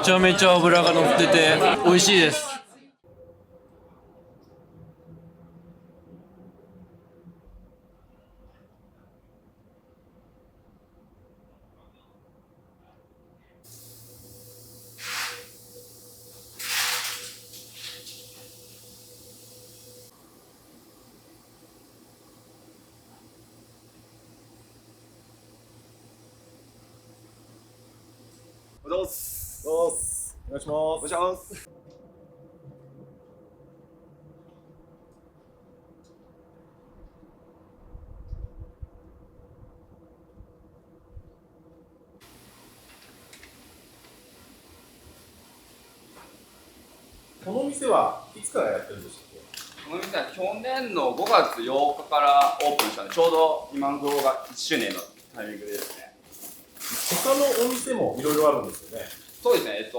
ちゃめちゃ脂が乗ってて美味しいです。おはようございます。お願いします。お願いします。この店はいつからやってるんでしたっけ？この店は去年の5月8日からオープンしたんで、ちょうど今のところが1周年のタイミングですね。他のお店もいろいろあるんですよね。そうですね、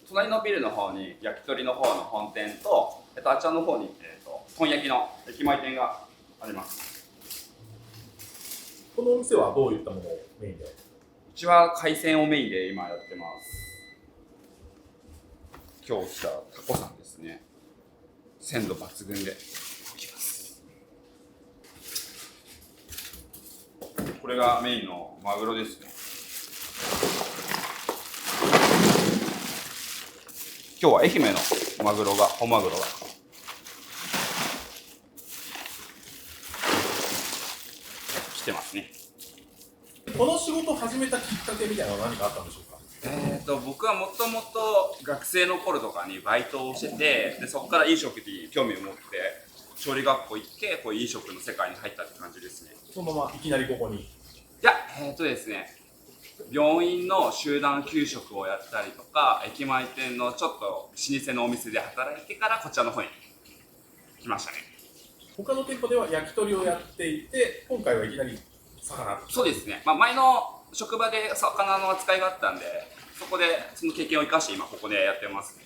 隣のビルの方に焼き鳥の方の本店と、あちらの方に、豚焼きの駅前店があります。このお店はどういったものをメインで？うちは海鮮をメインで今やってます。今日来たタコさんですね。鮮度抜群できます。これがメインのマグロですね。今日は愛媛のマグロが、本マグロが来てますね。この仕事を始めたきっかけみたいなのは何かあったんでしょうか？僕はもともと学生の頃とかにバイトをしてて、でそこから飲食に興味を持って調理学校行ってこう飲食の世界に入ったって感じですね。そのままいきなりここに？いや、ですね、病院の集団給食をやったりとか、駅前店のちょっと老舗のお店で働いてからこちらの方に来ましたね。他の店舗では焼き鳥をやっていて、今回はいきなり魚。そうですね、前の職場で魚の扱いがあったんで、そこでその経験を生かして今ここでやってますね。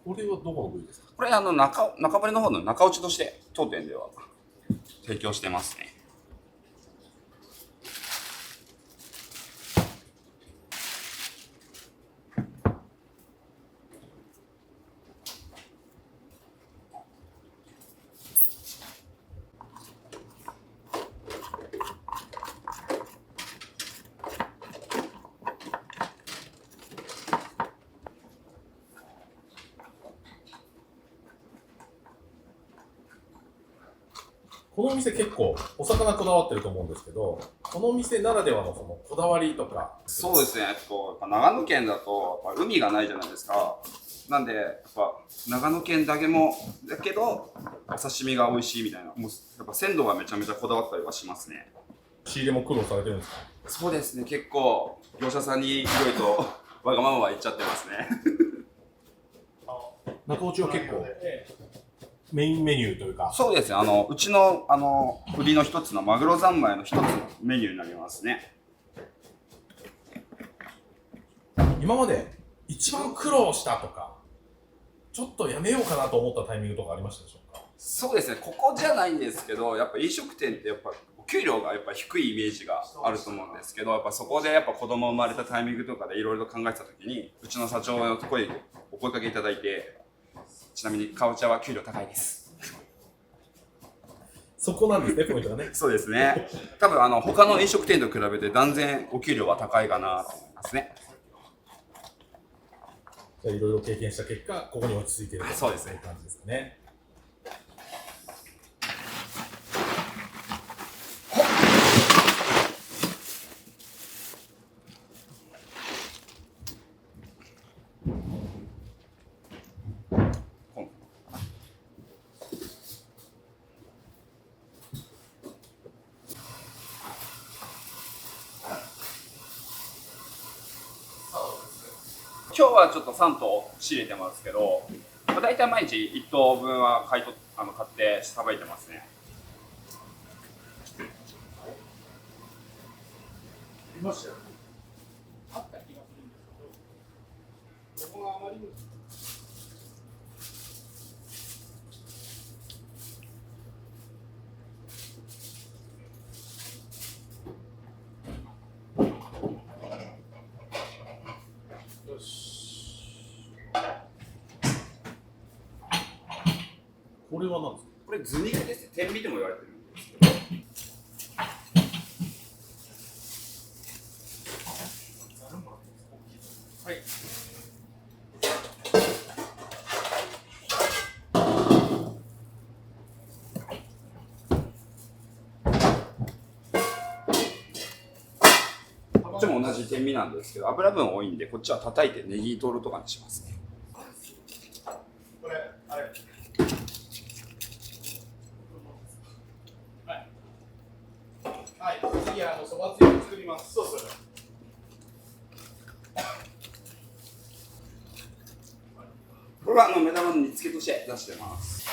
これはどこの部位ですか？これ中堀の方の中落ちとして当店では提供してますね。この店結構お魚こだわってると思うんですけど、この店ならではのそのこだわりとか。そうですね、やっぱ長野県だとやっぱ海がないじゃないですか。なんでやっぱ長野県だけだけどお刺身が美味しいみたいな、もうやっぱ鮮度がめちゃめちゃこだわったりはしますね。仕入れも苦労されてるんですか？そうですね、結構業者さんにいろいろとわがままは言っちゃってますね。中落ちは結構メインメニューというか。そうですね、うちの売りの一つのマグロ三昧の一つのメニューになりますね。今まで一番苦労したとか、ちょっとやめようかなと思ったタイミングとかありましたでしょうか？そうですね、ここじゃないんですけど、やっぱ飲食店ってやっぱお給料がやっぱ低いイメージがあると思うんですけど、やっぱそこでやっぱ子供生まれたタイミングとかでいろいろ考えてた時に、うちの社長のところにお声かけいただいて、ちなみにかぼちゃは給料高いです。そこなんですね、ポイントがね。そうですね、多分他の飲食店と比べて断然お給料は高いかなと思いますね。じゃあいろいろ経験した結果、ここに落ち着いているとそうですねいう感じですかね。今日はちょっと3頭仕入れてますけど、大体毎日1頭分は買ってさばいてますね。いましたよ。あった気がするんですけど、ここがあまりにこれは何ですか？これ図肉ですね。天火とも言われてるんですけど。はい。こっちも同じ天身なんですけど、油分多いんで、こっちは叩いてネギトロとかにしますね。これ、あれ。はい。はい、次そばつゆを作ります。そうそう。これは目玉の煮付けとして出してます。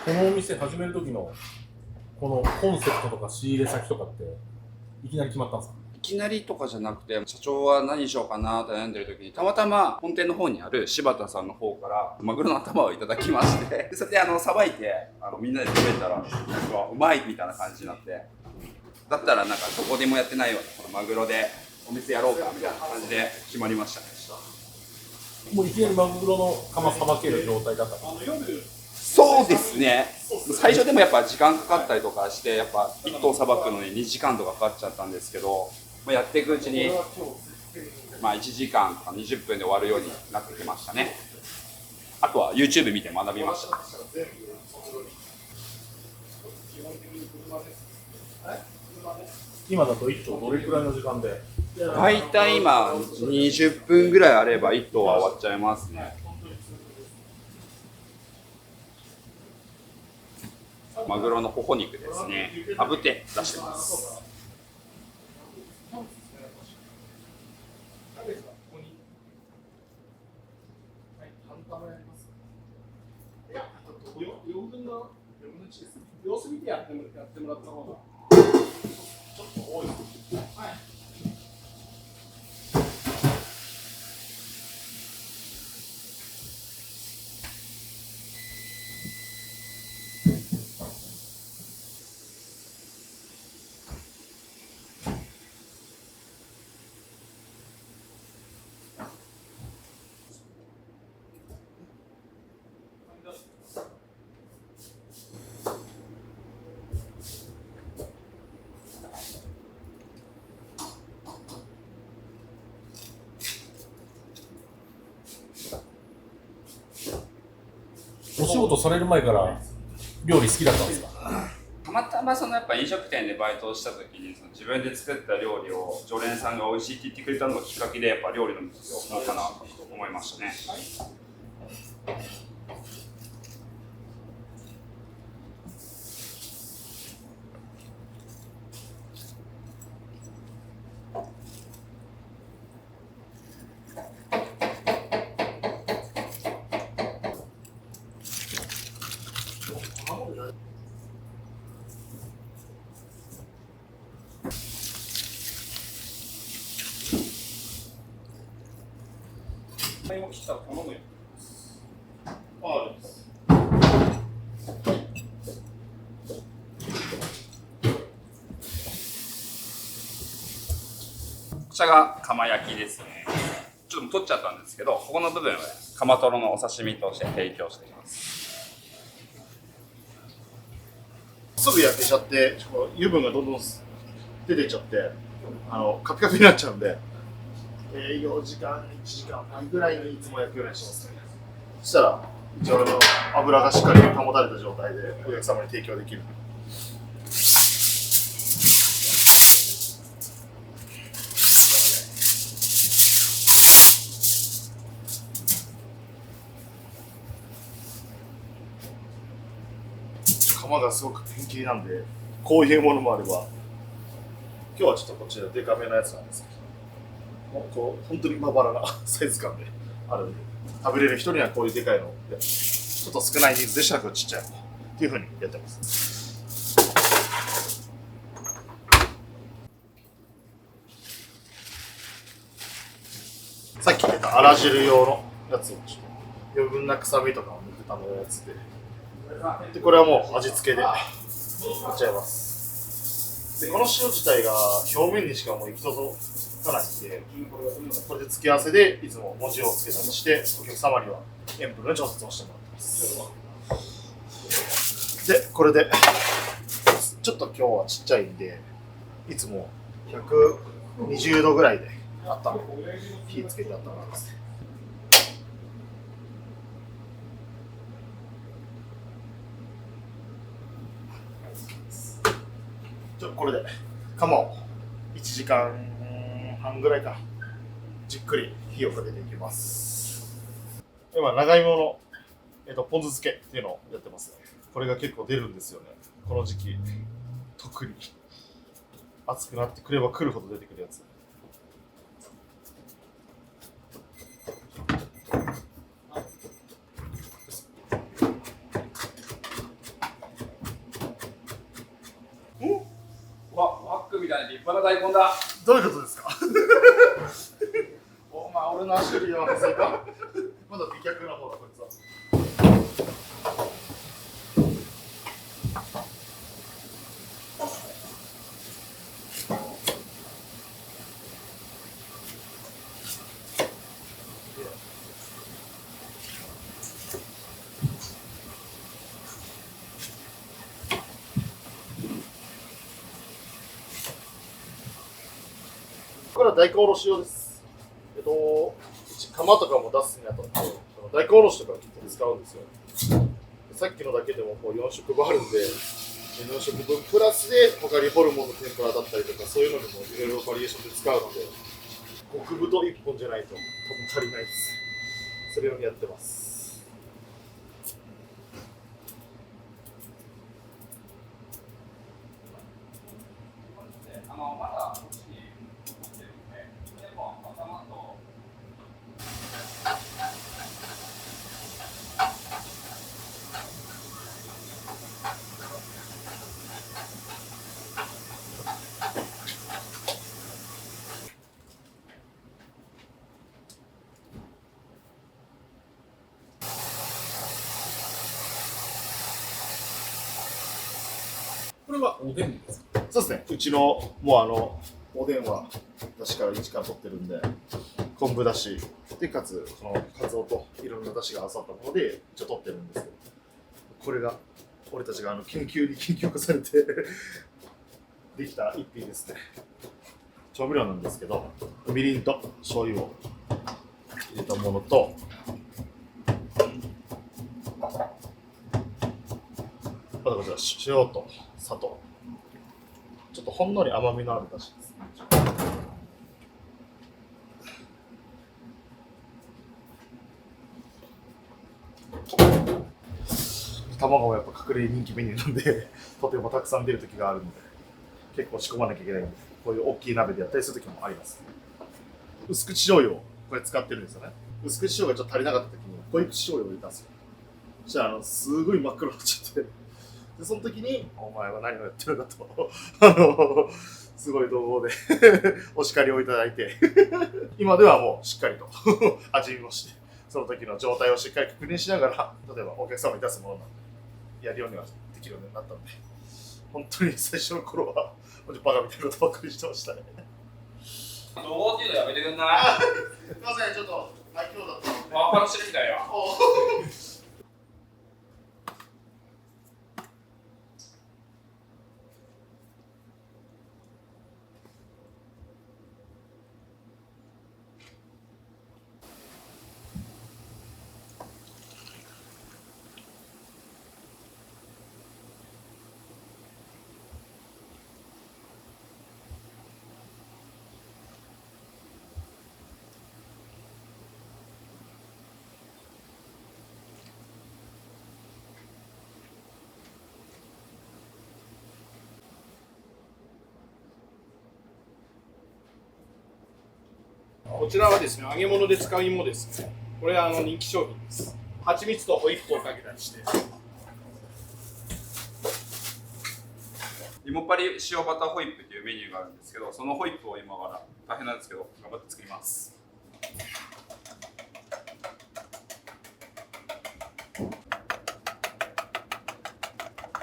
このお店始める時のこのコンセプトとか仕入れ先とかっていきなり決まったんですか？いきなりとかじゃなくて、社長は何しようかなと悩んでる時に、たまたま本店の方にある柴田さんの方からマグロの頭をいただきまして、それでさばいてみんなで食べたらなんかうまいみたいな感じになって、だったらなんかどこでもやってないようなこのマグロでお店やろうかみたいな感じで決まりましたね。もういきなりマグロの釜さばける状態だったんですか？そうですね。最初でもやっぱ時間かかったりとかして、やっぱ1頭さばくのに2時間とかかかっちゃったんですけど、やっていくうちに1時間とか20分で終わるようになってきましたね。あとは YouTube 見て学びました。今だと1頭どれくらいの時間で？大体今20分ぐらいあれば1頭は終わっちゃいますね。マグロの頬肉ですね。炙って出してます。様子見てやってもらった方がちょっと多いです。はい。お仕事される前から料理好きだったんですか？たまたまやっぱ飲食店でバイトをした時に自分で作った料理を常連さんが美味しいって言ってくれたのがきっかけで、やっぱ料理の道を踏もうかなと思いましたね。今切ったら卵よ。あです。こちらが釜焼きですね。ちょっと取っちゃったんですけど、ここの部分はカマトロのお刺身として提供しています。すぐ焼けちゃって、油分がどんどん出てっちゃって、カピカピになっちゃうんで、営業時間1時間半ぐらいにいつも焼くようにします。そしたら、一応油がしっかり保たれた状態でお客様に提供できる。釜がすごくピンキリなんで、こういうものもあれば、今日はちょっとこちらデカめのやつなんですけど、こう本当にまばらなサイズ感であるんで、食べれる人にはこういうでかいので、ちょっと少ない人数でしたらちっちゃいのっていう風にやってます。さっき出たあら汁用のやつを余分な臭みとかを抜くためのやつで、でこれはもう味付けでやっちゃいます。でこの塩自体が表面にしかもう行き届かないんで、これで付け合わせでいつも文字をつけたりしてお客様には塩分の調節をしてもらってます。でこれでちょっと今日はちっちゃいんでいつも120度ぐらいで温め火つけて温めます。これで釜を1時間半ぐらいかじっくり火をかけていきます。今長芋の、ポン酢漬けっていうのをやってますね。これが結構出るんですよね。この時期特に暑くなってくればくるほど出てくるやつ。マックみたいな立派な大根だ。どういうことですかお前俺の足よりは遅いかまだ美脚な方だこいつは。これは大根おろし用です。釜とかも出すにあたって大根おろしとか結構使うんですよ。さっきのだけでもこう4食分あるんで、4食分プラスで他にホルモンの天ぷらだったりとかそういうのにもいろいろバリエーションで使うので、極太1本じゃないと多分足りないです。それようにやってます。これはおでんですか？そうですね。うちのもうおでんはだしから一から取ってるんで、昆布だしでかつこのカツオといろんなだしが合わさったもので一応取ってるんですけど、これが俺たちが研究に研究化されてできた一品ですね。調味料なんですけど、みりんと醤油を入れたものと、あとこちら塩と砂糖、ちょっとほんのり甘みのあるだしですね。卵もやっぱ隠れ人気メニューなんでとてもたくさん出る時があるので結構仕込まなきゃいけないんで、こういう大きい鍋でやったりする時もあります。薄口醤油をこれ使ってるんですよね。薄口醤油がちょっと足りなかった時に濃い口醤油を入れたんですよ。そしたらすごい真っ黒になっちゃって、でその時にお前は何をやってるんだとすごい怒号でお叱りをいただいて今ではもうしっかりと味見をしてその時の状態をしっかり確認しながら、例えばお客様に出すものなんでやるようにはできるようになったんで、本当に最初の頃はバカみたいなことばっかりしてましたね。怒号っていうのやめてくんない？すいません、ちょっと愛嬌だったので。ワンパンしてるみたいよ。こちらはですね、揚げ物で使う芋ですね。これは人気商品です。蜂蜜とホイップをかけたりして。芋パリ塩バターホイップっていうメニューがあるんですけど、そのホイップを今から大変なんですけど頑張って作ります。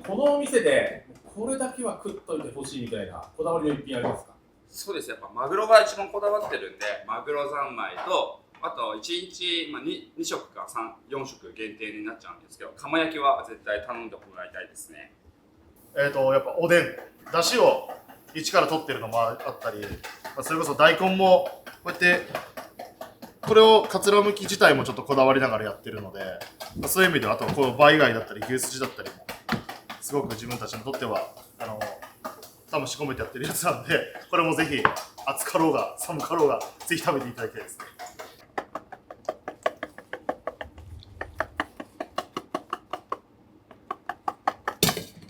このお店でこれだけは食っといてほしいみたいなこだわりの一品ありますか？そうです。やっぱマグロが一番こだわってるんで、マグロ三昧と、あと1日、2食か4食限定になっちゃうんですけど、釜焼きは絶対頼んでもらいたいですね。やっぱおでん、だしを一から取ってるのもあったり、それこそ大根もこうやってこれをかつらむき自体もちょっとこだわりながらやってるので、そういう意味ではあとこの倍貝だったり牛すじだったりもすごく自分たちにとっては魂込めてやってるやつなんで、これもぜひ暑かろうが寒かろうがぜひ食べていただきたいですね。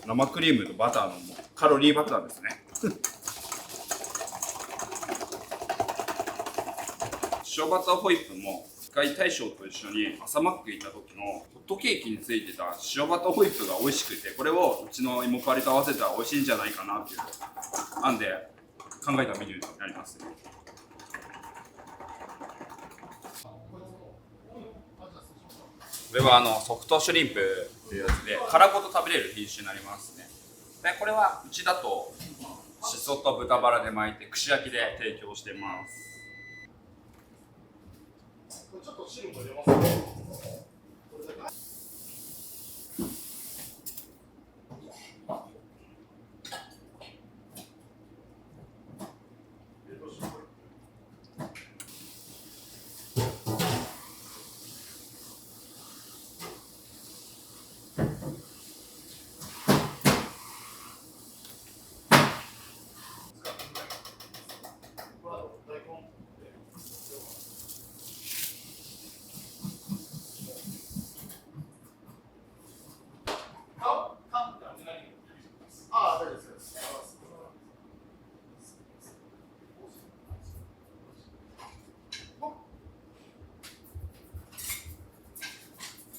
生クリームとバターのカロリーバターですね。塩バターホイップも一回大将と一緒に朝マック行った時のホットケーキについてた塩バターホイップが美味しくて、これをうちの芋カリと合わせたら美味しいんじゃないかなっていう案で考えたメニューになりますね。これはソフトシュリンプっていうやつで殻ごと食べれる品種になりますね。でこれはうちだとしそと豚バラで巻いて串焼きで提供してます。ちょっと汁も入れますね。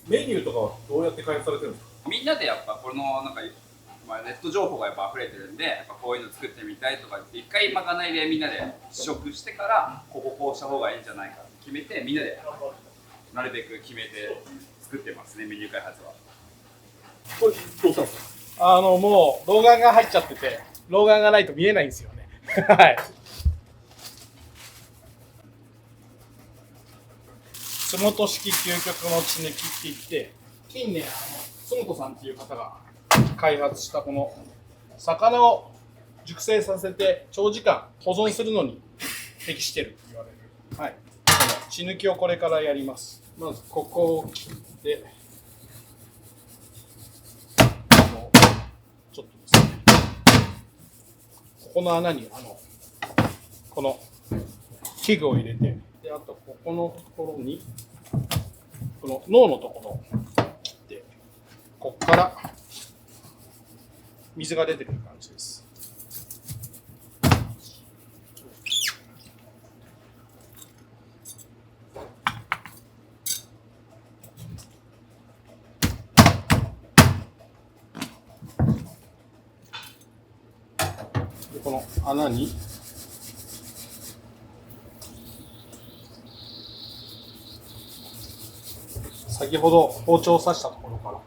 メニューとかはどうやって開発されてるんですか？みんなでやっぱこのなんか、ネット情報がやっぱ溢れてるんで、やっぱこういうの作ってみたいとかって一回まかないでみんなで試食してからこうした方がいいんじゃないかって決めて、みんなでなるべく決めて作ってますね、メニュー開発は。これどうしたんですか？もう老眼が入っちゃってて、老眼がないと見えないんですよね。はい。洲本式究極の血抜きって言って、近年洲本さんっていう方が開発したこの魚を熟成させて長時間保存するのに適してるって言われる、はい、この血抜きをこれからやります。まずここを切って、ちょっとですね、ここの穴にこの器具を入れて、であとここのところにこの脳のところを切って、ここから水が出てくる感じです。でこの穴に先ほど包丁を刺したところから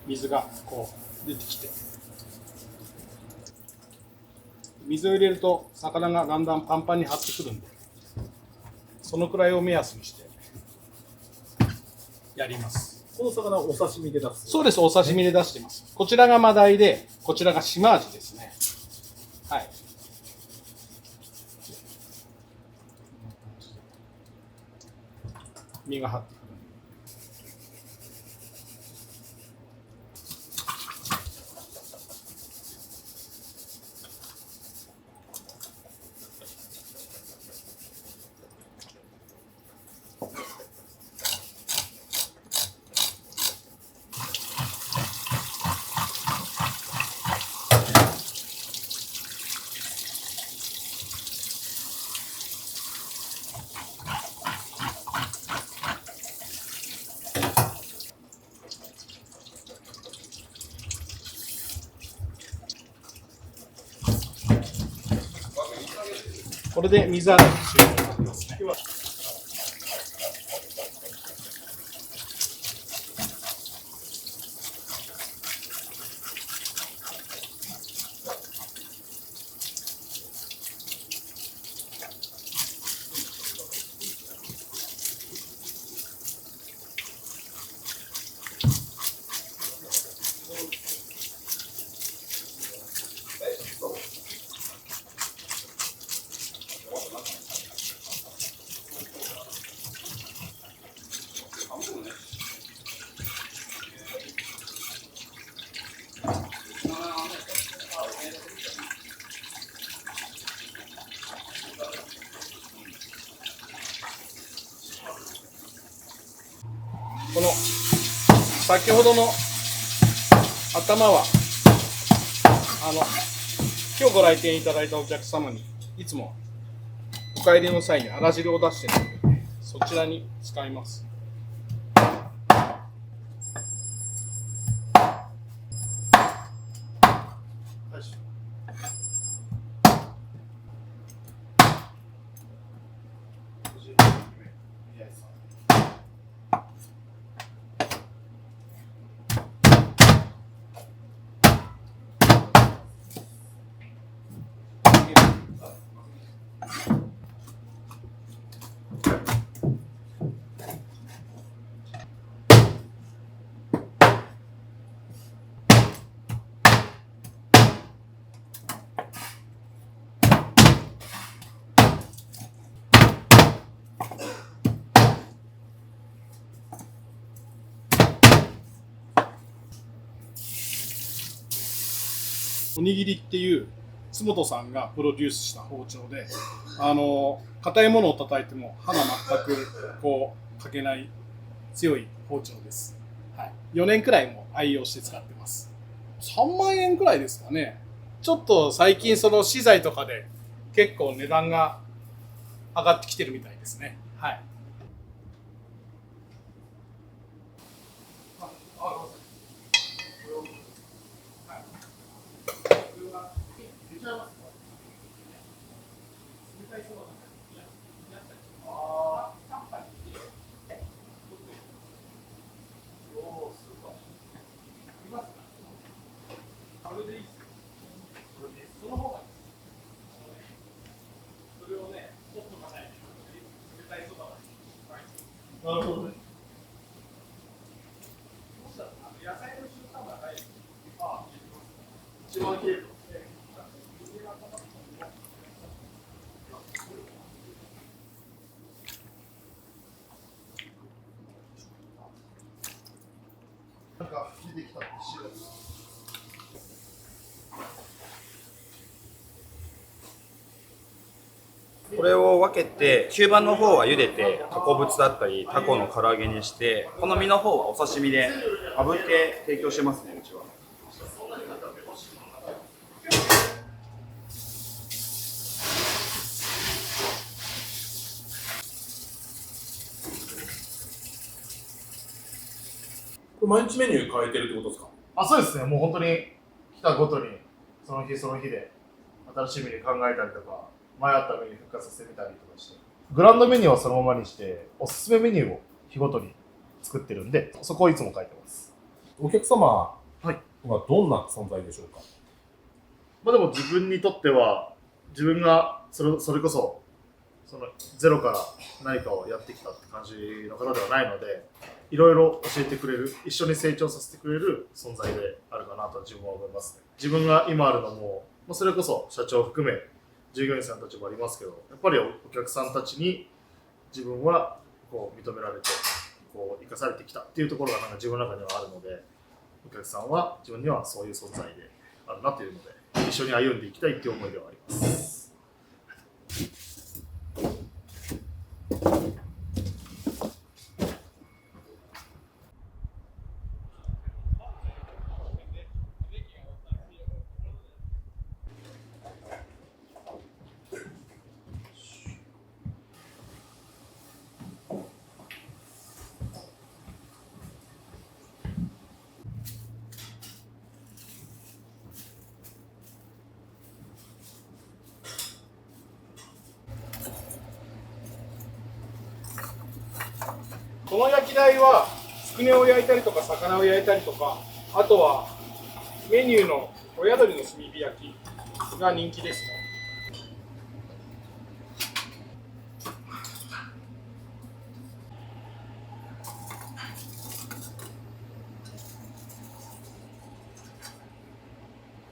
水がこう出てきて、水を入れると魚がだんだんパンパンに張ってくるんで、そのくらいを目安にしてやります。この魚をお刺身で出す？そうです、お刺身で出してます。こちらがマダイで、こちらがシマアジですね。はい。身が張ってくる。これで水洗い終了になりますね。先ほどの頭は今日ご来店いただいたお客様にいつもお帰りの際にあら汁を出しているので、そちらに使います。おにぎりっていう津本さんがプロデュースした包丁で、硬いものを叩いても刃が全く欠けない強い包丁です。はい、4年くらいも愛用して使ってます。3万円くらいですかね。ちょっと最近その資材とかで結構値段が上がってきてるみたいですね。はい。なるほどね。一番切れる。なんか出てきた白。これを分けて、吸盤の方は茹でてタコぶつだったりタコの唐揚げにして、この身の方はお刺身で炙って提供してますね、うちは。これ毎日メニュー変えてるってことですか？あ、そうですね。もう本当に来たごとにその日その日で新しいメニュー考えたりとか、前あったメニュー復活させてみたりとかして、グランドメニューはそのままにしておすすめメニューを日ごとに作ってるんで、そこをいつも書いてます。お客様ははいどんな存在でしょうか？まあでも自分にとっては、自分がそれこそゼロから何かをやってきたって感じの方ではないので、いろいろ教えてくれる、一緒に成長させてくれる存在であるかなと自分は思いますね。自分が今あるのも、それこそ社長を含め従業員さんたちもありますけど、やっぱりお客さんたちに自分は認められて生かされてきたっていうところがなんか自分の中にはあるので、お客さんは自分にはそういう存在であるなというので、一緒に歩んでいきたいっていう思いではあります。この焼き台はつくねを焼いたりとか魚を焼いたりとか、あとはメニューの親鶏の炭火焼きが人気ですね。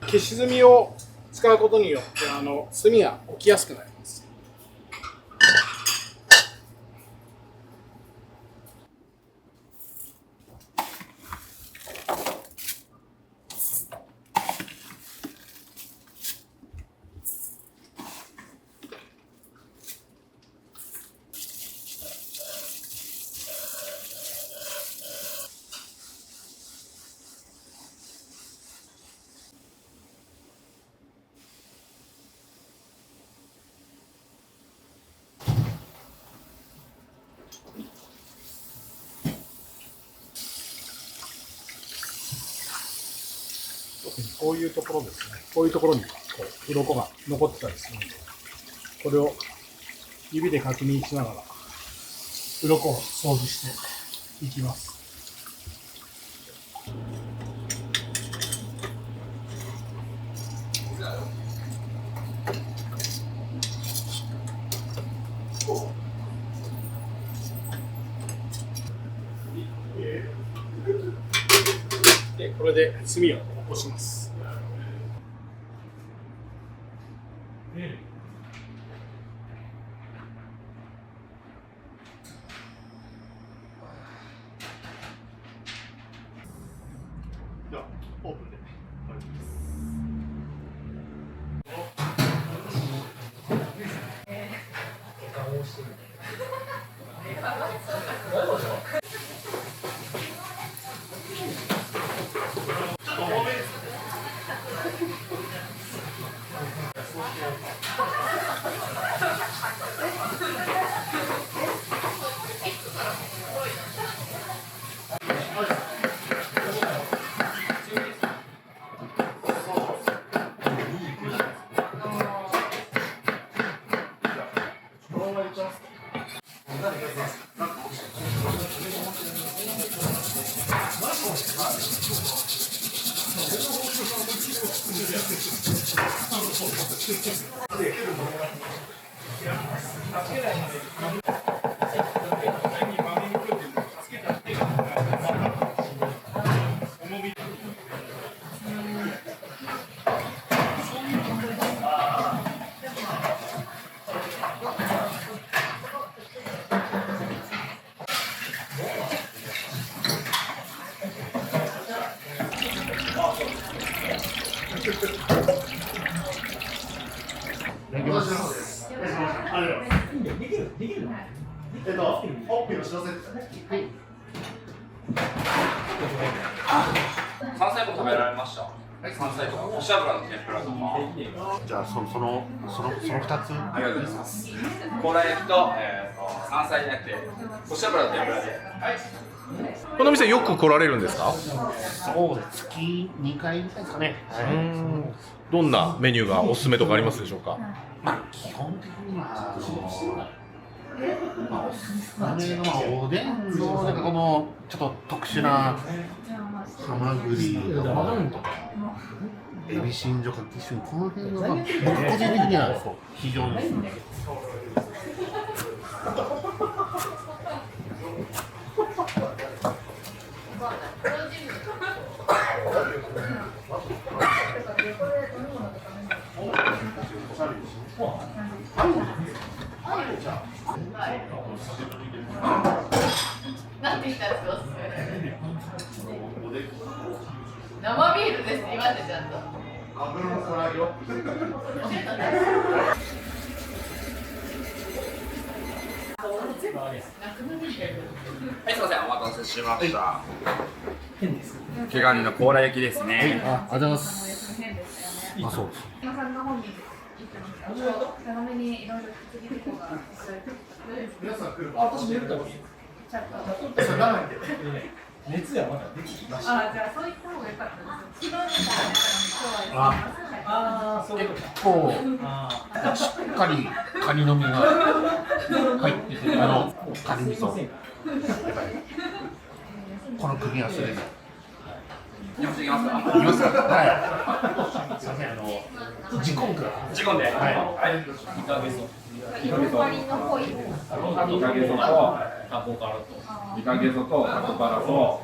消し炭を使うことによって炭が起きやすくなります。特にこういうところですね、こういうところにこう鱗が残ってたりするので、これを指で確認しながら鱗を掃除していきます。で、これで炭を起こします。ではオープンで。ホッピーの知らせですね。山菜も食べられました。山菜とか干し油の天ぷらとか。じゃあその2つ。ありがとうございます。高麗焼きと、山菜じゃなくて干し油の天ぷらで。この店よく来られるんですか？そうです。月2回ぐらいですかね。どんなメニューがおすすめとかありますでしょうか？基本的にはおすすめのおでんのなんかこのちょっと特殊なハマグリのとかエビしんじょかきしゅん、この辺が僕個人的には非常になんて言ったんですか、おすすめ。生ビールですって言われてちゃんと。はい、すみません、お待たせしました。毛ガニの甲羅焼きですね。ありがとうございます。あ、そうです。熱はまだできました。あ、じゃあそういった方が良かったです。一番みたいな今日はそういうことか。こうしっかりカニの身が入ってて、カニ味噌。この組み合わせで。いきますか。いきますか。はい。すみません、時間から。時間で。はい。イカゲソとタコパラとイカゲソとタコパラと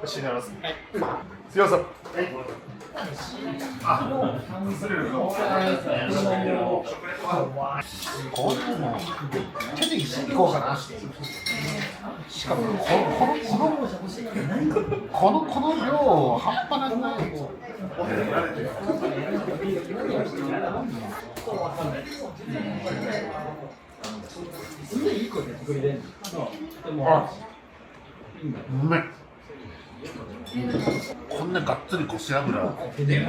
死ならず。すいません。手で行こうかな。しかもこの量半端なくない。うめえ。こんながっつりこし油食べる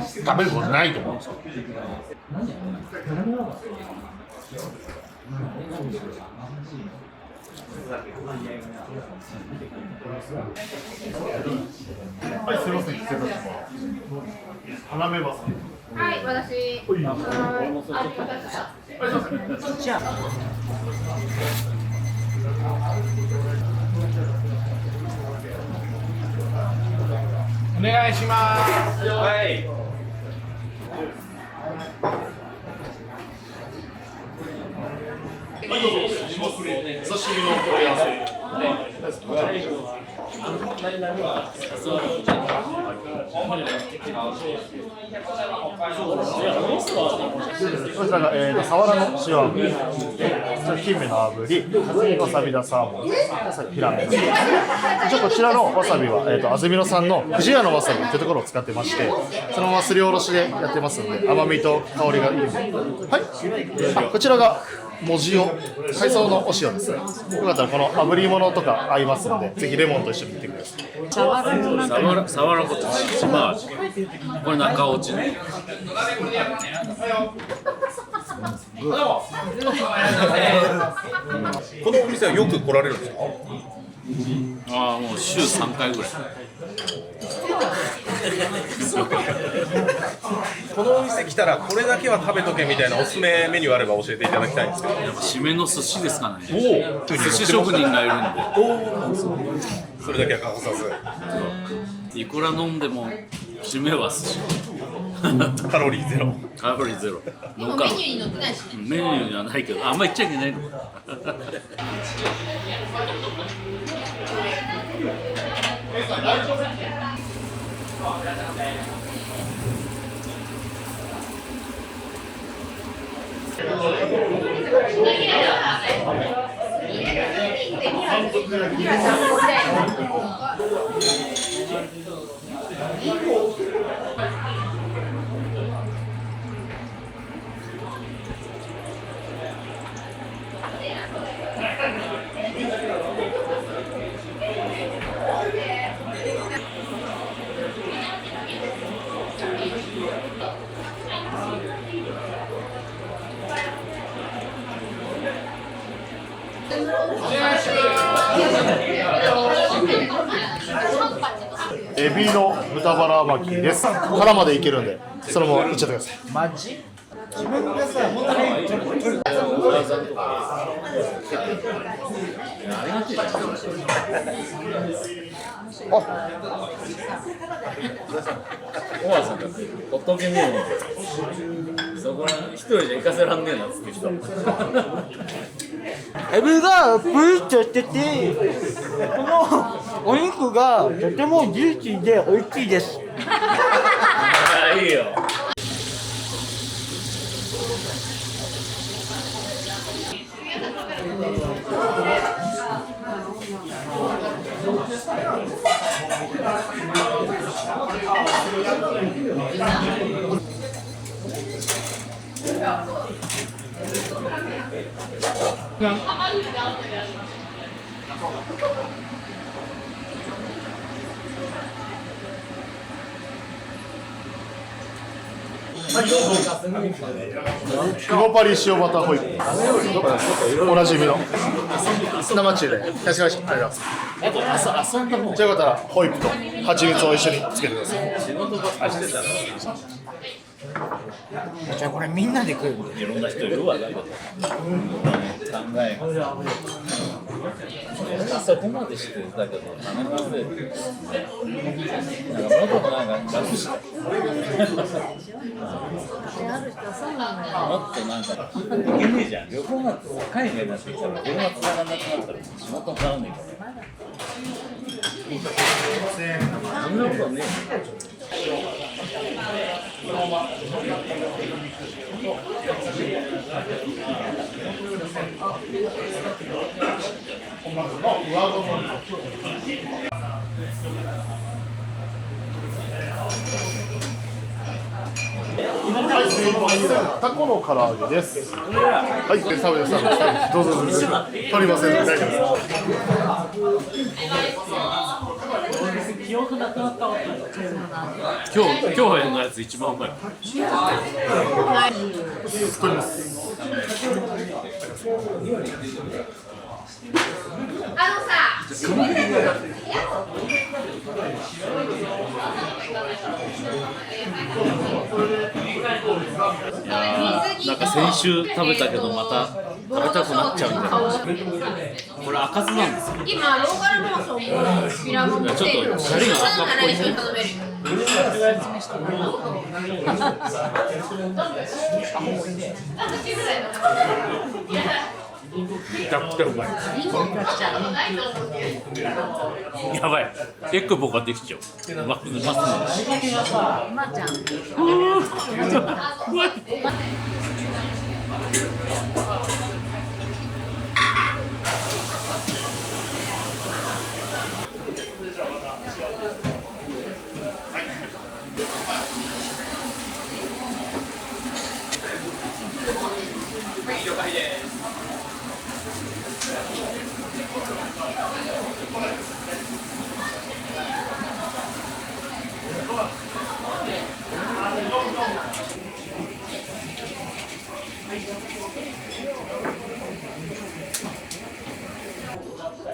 ことないと思うんですよ。はい、すいません、失礼いたします。花芽バさん。はい、私。じゃあ。お願いします。はい。刺身の取り合わせ。こちらがサワラの塩炙り、金目の炙り、わさびだサーモン、ヒラメ。一応こちらのわさびは安曇野産の藤屋のわさびというところを使ってまして、そのまますりおろしでやってますので甘みと香りがいいです。はい。こちらが文字を海藻のお塩ですね。よかったらこの炙り物とか合いますので、ぜひレモンと一緒に見てください。サワラこと島味。これ中落ちね。このお店はよく来られるんですか？ああ、もう週3回ぐらい。このお店来たらこれだけは食べとけみたいなおすすめメニューあれば教えていただきたいんですけど。やっぱ締めの寿司ですかね。寿寿司職人がいるんそれだけは欠かさで、いくら飲んでも締めは寿司。ずカロリーゼロ。カロリーゼロ。でもメニューに載ってないしね。メニューにはないけど、あんま言っちゃいけないの。エビの豚バラ巻きです。殻までいけるんで、それもいっちゃってください。マジ？自分がさ、本当におばあさんがほっとけねえので、そこら一人で行かせらんねえなっつって人。エビがプリッとしてて、このお肉がとてもジューシーで美味しいです。ああ、いいよ。黒パリ塩バターホイップおなじみの生中で確かにありがとうございます。じゃあよかったらホイップと蜂蜜を一緒につけてください。仕事ばっかりしてたらじゃあこれみんなで食う。いろんな人いるわだけど。考えが。そこまでしてたけど、頼みますなんかもっとなんか楽してもっとなんかいけねえじゃん。旅行なんて海外になってきたら車使わなくなったら仕事にならねえからそんなことねタコの唐揚げです。はい、サブです。どうぞどうぞ。取りませんので大丈夫今日のやつ一番うまい。取ります。なんか先週食べたけどまた食べたくなっちゃうんだよ。これ赤酢なんですよ。今ローカルローソンもミラブもちょっとシャリが赤っぽい。一緒に頼めるよ。めちゃくちゃうまい。やばい。エッグボができちゃう。うますね。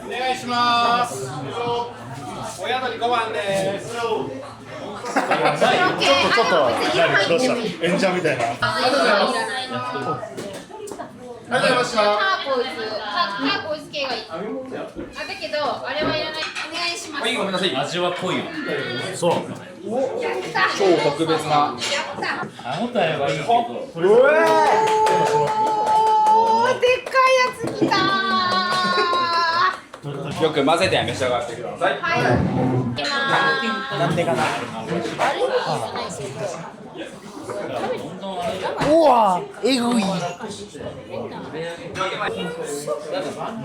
お願いします。お宿に5番です。ちょっとどうした？演者みたいな。ありがとうございました。ターコイズ系がいい。だけどあれはいらない。お願いします。はい、ごめんなさい。味は濃いわ。そう。超特別な。やった。歯応えはいいけどでっかいやつきたよく混ぜて召し上がってください。はい。なんでかな。あれうわ、えぐい。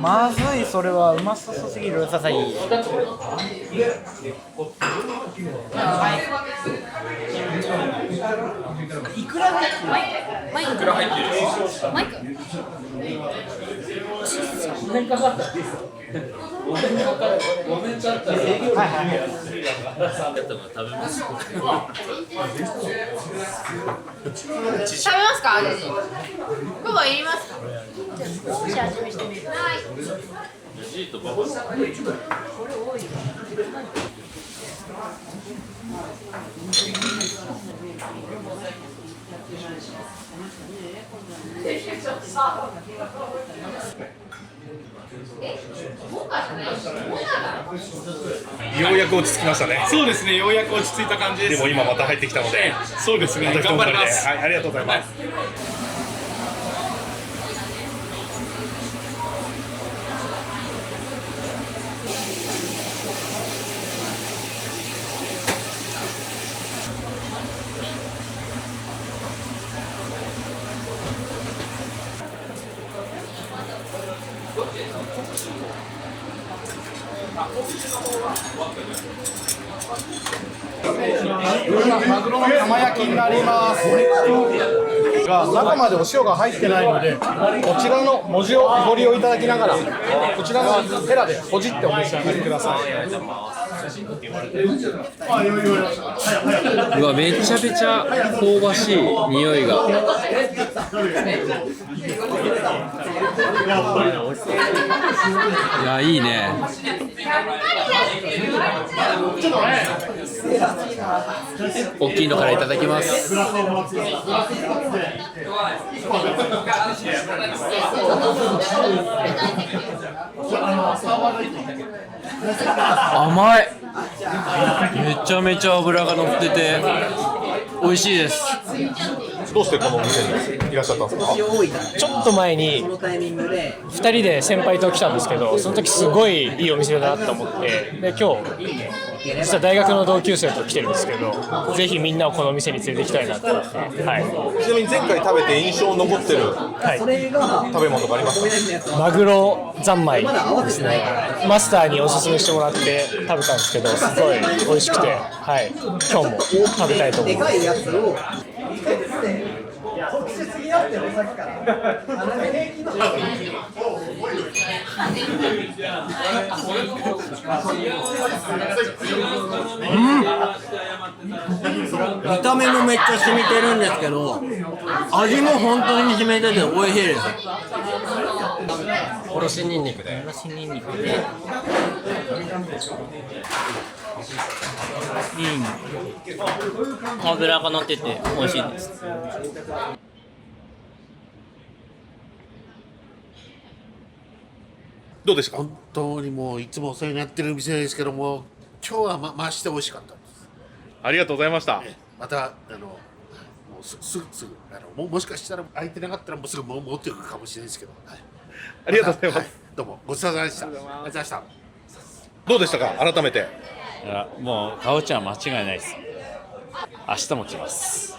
まずい、それはうまさすぎる、ささい。いくら入ってる？マイク。マイク。ごめんだったら食べます。食べますか？味。今日はいりますか？少し味見してみる。はい。ジートババようやく落ち着きましたね。そうですね。ようやく落ち着いた感じです。でも今また入ってきたので、そうですね。頑張ります。はい、ありがとうございます。マグロの釜焼きになりますが、中までお塩が入ってないので、こちらの文字をご利用いただきながら、こちらのヘラでほじってお召し上がりください。うわ、めちゃめちゃ香ばしい匂いが。いや、いいね。大きいのからいただきます。甘い。めちゃめちゃ脂が乗ってて美味しいです。どうしてこのお店にいらっしゃったんですか？ちょっと前に2人で先輩と来たんですけど、その時すごいいいお店だなと思って、で今日実は大学の同級生と来てるんですけど、ぜひみんなをこの店に連れて行きたいなと思って、はい、ちなみに前回食べて印象に残ってる食べ物とかありますか？マグロ三昧ですね。マスターにおすすめしてもらって食べたんですけど、すごい美味しくて、はい、今日も食べたいと思います。見た目もめっちゃ染みてるんですけど、味も本当に染みてて美味しいです。おろしニンニクで。脂が乗ってて美味しいです。どうでしたか？本当にもういつもお世話になってる店ですけども、今日は増して美味しかったです。ありがとうございました。またもうすぐもしかしたら空いてなかったらもうすぐ持っていくかもしれないですけど、はい、ありがとうございます。はい、どうもごちそうさまでした。ありがとうございました。どうでしたか？改めて。いやもうかおちゃん間違いないです。明日も来ます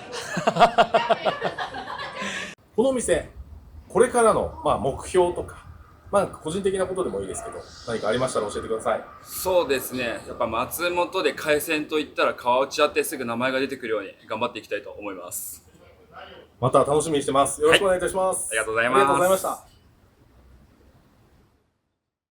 この店、これからの、目標とか、個人的なことでもいいですけど、何かありましたら教えてください。そうですね、やっぱ松本で海鮮といったら川内屋ってすぐ名前が出てくるように頑張っていきたいと思います。また楽しみにしてます。よろしくお願いいたします。ありがとうございます。ありがとうございました。